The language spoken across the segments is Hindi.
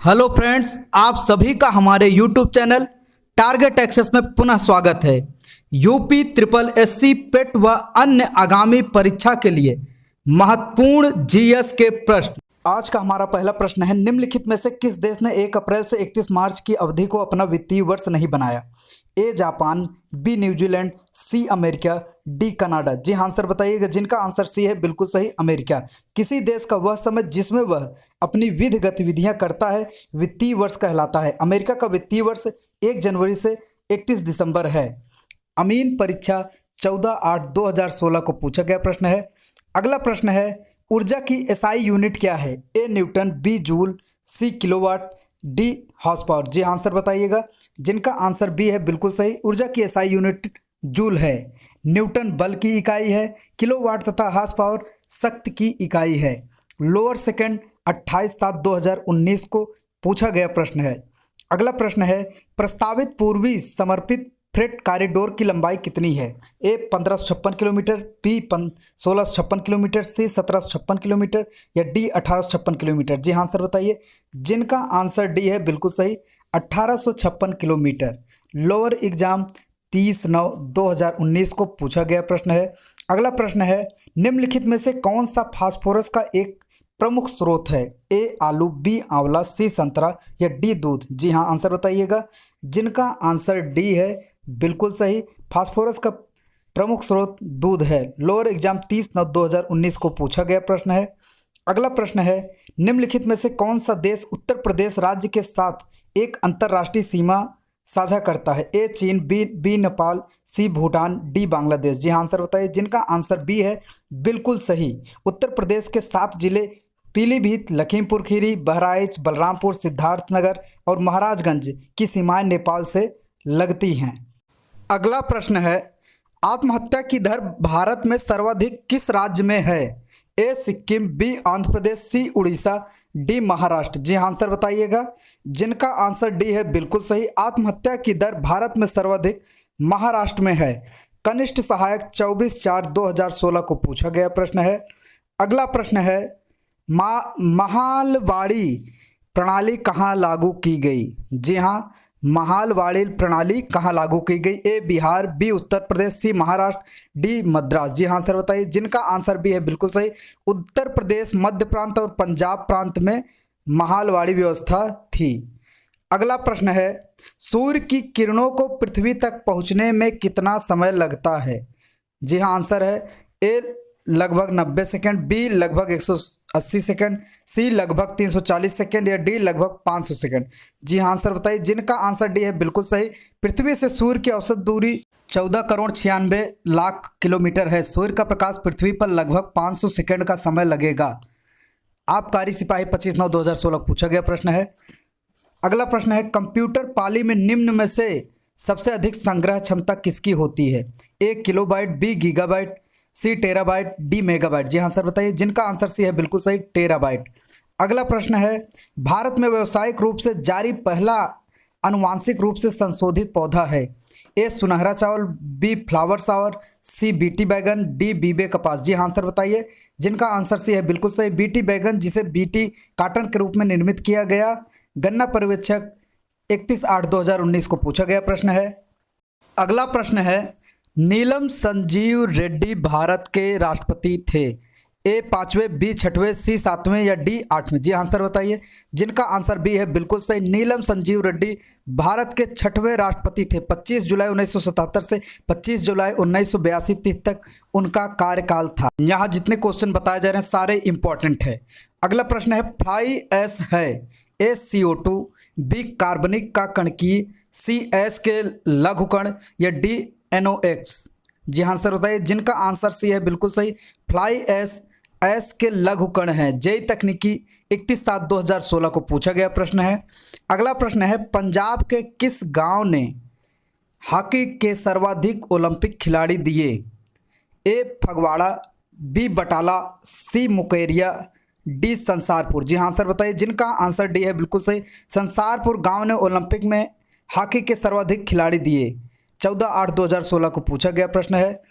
हेलो फ्रेंड्स, आप सभी का हमारे यूट्यूब चैनल टारगेट एक्सेस में पुनः स्वागत है। यूपी ट्रिपल एससी पेट व अन्य आगामी परीक्षा के लिए महत्वपूर्ण जीएस के प्रश्न। आज का हमारा पहला प्रश्न है, निम्नलिखित में से किस देश ने 1 अप्रैल से 31 मार्च की अवधि को अपना वित्तीय वर्ष नहीं बनाया? A Japan, B New Zealand, C America, D Canada. जी हाँ, आंसर बताइएगा। जिनका आंसर सी है बिल्कुल सही, अमेरिका। किसी देश का वह समय जिसमें वह अपनी विधि गतिविधियां करता है वित्तीय वर्ष कहलाता है। अमेरिका का वित्तीय वर्ष 1 जनवरी से 31 दिसंबर है। अमीन परीक्षा 14/8/2016 को पूछा गया प्रश्न है। अगला प्रश्न है, ऊर्जा की एसआई यूनिट क्या है? A newton, B joule, C kilowatt, D horse power. जी आंसर बताइएगा। जिनका आंसर बी है बिल्कुल सही, ऊर्जा की एसआई यूनिट जूल है। न्यूटन बल की इकाई है, किलोवाट तथा हॉर्स पावर शक्ति की इकाई है। लोअर सेकंड 28/7/2019 को पूछा गया प्रश्न है। अगला प्रश्न है, प्रस्तावित पूर्वी समर्पित फ्रेट कॉरिडोर की लंबाई कितनी है? ए 1556 किलोमीटर, बी 1656 किलोमीटर, सी 1756 किलोमीटर या डी 1856 किलोमीटर। जी आंसर बताइए। जिनका आंसर डी है बिल्कुल सही, 1856 किलोमीटर। लोअर एग्जाम 30/9/2019 को पूछा गया प्रश्न है। अगला प्रश्न है, निम्नलिखित में से कौन सा फास्फोरस का एक प्रमुख स्रोत है? ए आलू, बी आंवला, सी संतरा या डी दूध। जी हाँ, आंसर बताइएगा। जिनका आंसर डी है बिल्कुल सही, फास्फोरस का प्रमुख स्रोत दूध है। लोअर एग्जाम 30/9/2019 को पूछा गया प्रश्न है। अगला प्रश्न है, निम्नलिखित में से कौन सा देश उत्तर प्रदेश राज्य के साथ एक अंतर्राष्ट्रीय सीमा साझा करता है? ए चीन, बी नेपाल, सी भूटान, डी बांग्लादेश। जी आंसर बताइए। जिनका आंसर बी है बिल्कुल सही, उत्तर प्रदेश के 7 जिले पीलीभीत, लखीमपुर खीरी, बहराइच, बलरामपुर, सिद्धार्थनगर और महाराजगंज की सीमाएं नेपाल से लगती हैं। अगला प्रश्न है, आत्महत्या की दर भारत में सर्वाधिक किस राज्य में है? ए सिक्किम, बी आंध्र प्रदेश, सी उड़ीसा, डी महाराष्ट्र। जी आंसर बताइएगा। जिनका आंसर डी है बिल्कुल सही, आत्महत्या की दर भारत में सर्वाधिक महाराष्ट्र में है। कनिष्ठ सहायक 24/4/2016 को पूछा गया प्रश्न है। अगला प्रश्न है, महालवाड़ी प्रणाली कहाँ लागू की गई? जी हाँ, महालवाड़ी प्रणाली कहाँ लागू की गई? ए बिहार, बी उत्तर प्रदेश, सी महाराष्ट्र, डी मद्रास। जी हाँ, आंसर बताइए। जिनका आंसर भी है बिल्कुल सही, उत्तर प्रदेश, मध्य प्रांत और पंजाब प्रांत में महालवाड़ी व्यवस्था थी। अगला प्रश्न है, सूर्य की किरणों को पृथ्वी तक पहुंचने में कितना समय लगता है? जी हाँ, आंसर है ए लगभग 90 सेकंड, बी लगभग 180 सेकंड, सी लगभग 340 सेकंड या डी लगभग 500 सेकंड। जी हाँ, आंसर बताइए। जिनका आंसर डी है बिल्कुल सही, पृथ्वी से सूर्य की औसत दूरी 14,96,00,000 किलोमीटर है। सूर्य का प्रकाश पृथ्वी पर लगभग 500 सेकंड का समय लगेगा। आबकारी सिपाही 25/9/2016 पूछा गया प्रश्न है। अगला प्रश्न है, कंप्यूटर पाली में निम्न में से सबसे अधिक संग्रह क्षमता किसकी होती है? ए किलोबाइट, बी गीगाबाइट, सी टेराबाइट, डी मेगाबाइट। जी हाँ, आंसर बताइए। जिनका आंसर सी है बिल्कुल सही, टेराबाइट। अगला प्रश्न है, भारत में व्यावसायिक रूप से जारी पहला आनुवांशिक रूप से संशोधित पौधा है? ए सुनहरा चावल, बी फ्लावर सावर, सी बीटी बैगन, डी बीबे कपास। जी हाँ, आंसर बताइए। जिनका आंसर सी है बिल्कुल सही, बीटी बैगन, जिसे बीटी काटन के रूप में निर्मित किया गया। गन्ना पर्यवेक्षक 31/8/2019 को पूछा गया प्रश्न है। अगला प्रश्न है, नीलम संजीव रेड्डी भारत के राष्ट्रपति थे? ए 5वें, बी 6वें, सी 7वें या डी 8वें। जी आंसर बताइए। जिनका आंसर बी है बिल्कुल सही, नीलम संजीव रेड्डी भारत के 6वें राष्ट्रपति थे। 25 जुलाई 1977 से 25 जुलाई 1982 तक उनका कार्यकाल था। यहाँ जितने क्वेश्चन बताए जा रहे हैं सारे इंपॉर्टेंट है। अगला प्रश्न है, फ्लाई ऐश है? ए CO2, बी कार्बनिक का कणकीय, सी एस के लघुकण या डी NOx। जी हाँ, आंसर बताइए। जिनका आंसर सी है बिल्कुल सही, फ्लाई एस के लघुकण है। जेई तकनीकी 31/7/2016 को पूछा गया प्रश्न है। अगला प्रश्न है, पंजाब के किस गांव ने हॉकी के सर्वाधिक ओलंपिक खिलाड़ी दिए? ए फगवाड़ा, बी बटाला, सी मुकेरिया, डी संसारपुर। जी हाँ, आंसर बताइए। जिनका आंसर डी है बिल्कुल सही, संसारपुर गांव ने ओलंपिक में हॉकी के सर्वाधिक खिलाड़ी दिए। 14/8/2016 को पूछा गया प्रश्न है।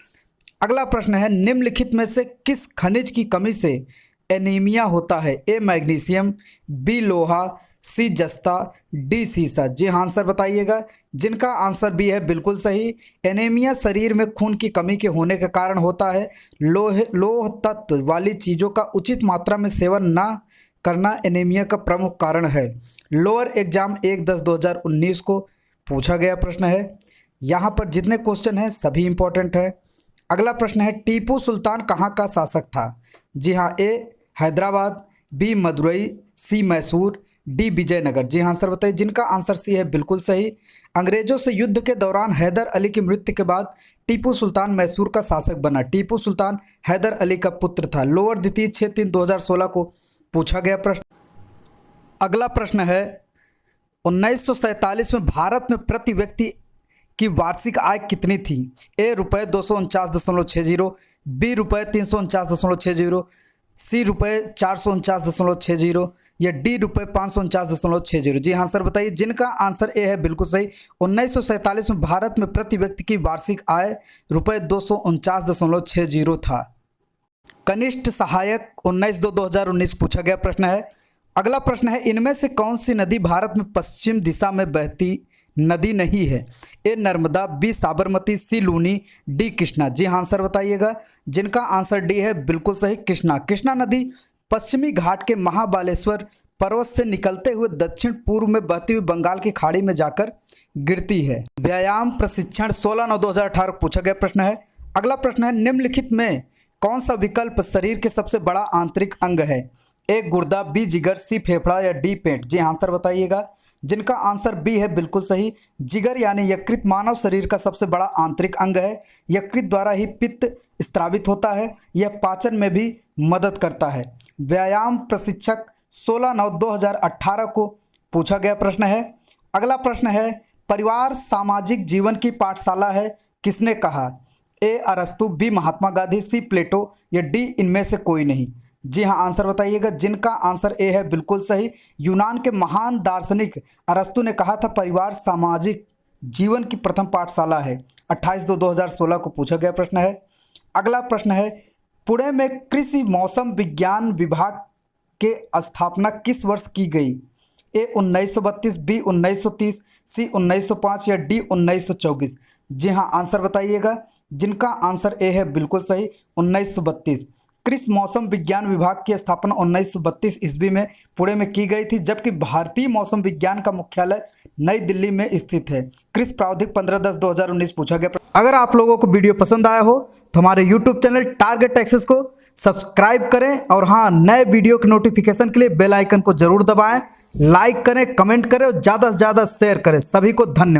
अगला प्रश्न है, निम्नलिखित में से किस खनिज की कमी से एनीमिया होता है? ए मैग्नीशियम, बी लोहा, सी जस्ता, डी सीसा। जी हाँ आंसर बताइएगा। जिनका आंसर बी है बिल्कुल सही। एनीमिया शरीर में खून की कमी के होने के कारण होता है। लोह तत्व वाली चीज़ों का उचित मात्रा में सेवन न करना एनीमिया का प्रमुख कारण है। लोअर एग्जाम 1/10/2019 को पूछा गया प्रश्न है। यहाँ पर जितने क्वेश्चन हैं सभी इंपॉर्टेंट है। अगला प्रश्न है टीपू सुल्तान कहाँ का शासक था? जी हाँ, ए हैदराबाद, बी मदुरई, सी मैसूर, डी विजयनगर। जी हाँ आंसर बताइए। जिनका आंसर सी है बिल्कुल सही। अंग्रेजों से युद्ध के दौरान हैदर अली की मृत्यु के बाद टीपू सुल्तान मैसूर का शासक बना। टीपू सुल्तान हैदर अली का पुत्र था। लोअर द्वितीय 6/3/2016 को पूछा गया प्रश्न। अगला प्रश्न है 1947 में भारत में प्रति व्यक्ति की वार्षिक आय कितनी थी? ए रुपये 249.60, बी रुपये 349.60, सी रुपये 449.60 या डी रुपये 549.60। जी आंसर बताइए। जिनका आंसर ए है बिल्कुल सही। 1947 में भारत में प्रति व्यक्ति की वार्षिक आय रुपये 249.60 था। कनिष्ठ सहायक 19/2/2019 पूछा गया प्रश्न है। अगला प्रश्न है इनमें से कौन सी नदी भारत में पश्चिम दिशा में बहती नदी नहीं है? ए नर्मदा, बी साबरमती, सी लूनी, डी कृष्णा। जी हाँ आंसर बताइएगा। जिनका आंसर डी है बिल्कुल सही, कृष्णा। कृष्णा नदी पश्चिमी घाट के महाबालेश्वर पर्वत से निकलते हुए दक्षिण पूर्व में बहती हुई बंगाल की खाड़ी में जाकर गिरती है। व्यायाम प्रशिक्षण 16/9/2018 पूछा गया प्रश्न है। अगला प्रश्न है निम्नलिखित में कौन सा विकल्प शरीर के सबसे बड़ा आंतरिक अंग है? ए गुर्दा, बी जिगर, सी फेफड़ा या डी पेट। जी आंसर बताइएगा। जिनका आंसर बी है बिल्कुल सही। जिगर यानी यकृत मानव शरीर का सबसे बड़ा आंतरिक अंग है। यकृत द्वारा ही पित्त स्त्रावित होता है। यह पाचन में भी मदद करता है। व्यायाम प्रशिक्षक 16/9/2018 को पूछा गया प्रश्न है। अगला प्रश्न है परिवार सामाजिक जीवन की पाठशाला है किसने कहा? ए अरस्तु, बी महात्मा गांधी, सी प्लेटो या डी इनमें से कोई नहीं। जी हाँ आंसर बताइएगा। जिनका आंसर ए है बिल्कुल सही। यूनान के महान दार्शनिक अरस्तु ने कहा था परिवार सामाजिक जीवन की प्रथम पाठशाला है। 28/2/2016 को पूछा गया प्रश्न है। अगला प्रश्न है पुणे में कृषि मौसम विज्ञान विभाग के स्थापना किस वर्ष की गई? ए 1932, बी 1930, सी 1905 या डी 1924। जी हाँ आंसर बताइएगा। जिनका आंसर ए है बिल्कुल सही, 1932। कृषि मौसम विज्ञान विभाग की स्थापना 1932 ईस्वी में पुणे में की गई थी, जबकि भारतीय मौसम विज्ञान का मुख्यालय नई दिल्ली में स्थित है। कृषि प्रावधिक 15/10/2019 पूछा गया। अगर आप लोगों को वीडियो पसंद आया हो तो हमारे यूट्यूब चैनल टारगेट एक्सेस को सब्सक्राइब करें और हाँ, नए वीडियो के नोटिफिकेशन के लिए बेल आइकन को जरूर दबाएं, लाइक करें, कमेंट करें और ज़्यादा से ज़्यादा शेयर करें। सभी को धन्यवाद।